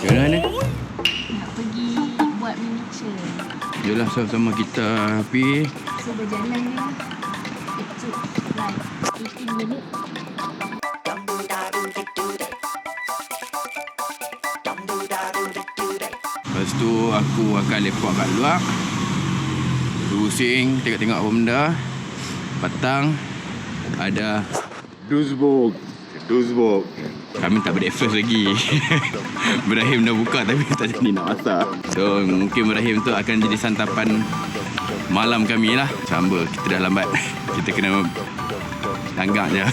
Mana? Nak pergi buat miniture. Yalah, sama-sama kita pergi. So berjalan ni lah. It took like 18 minutes. Lepas tu aku akan lepak kat luar, pusing, tengok-tengok apa benda. Petang ada Dustbox. Kami tak breakfast lagi. Ibrahim dah buka tapi tak jadi nak masak. So mungkin Ibrahim tu akan jadi santapan malam kami lah. Samba, kita dah lambat. Kita kena tanggap je.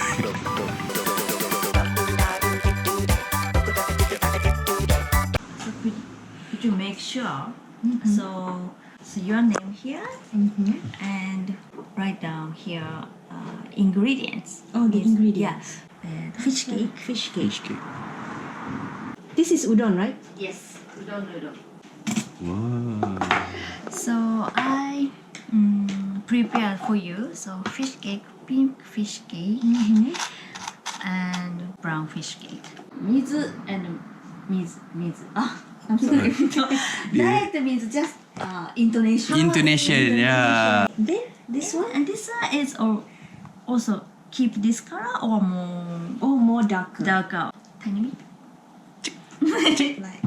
To make sure, so your name here, and write down here ingredients. Oh, the ingredients. Yeah, fish cake. This is udon, right? Yes, udon. Wow. So I prepared for you. So fish cake, pink fish cake, and brown fish cake. Mizu and mizu. I'm sorry. Direct means just intonation. Intonation, yeah. Then this one and this one is also keep this color or more darker. Tiny bit. Like.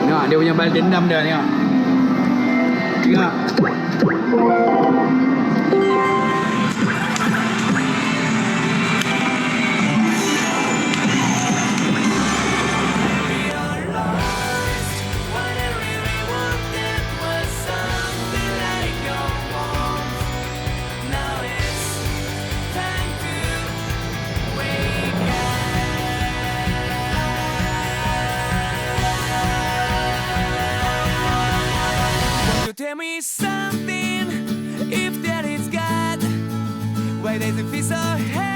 Tengok dia punya balas dendam dia, tengok. Tengok. Tell me something, if there is God, why does it feel so heavy?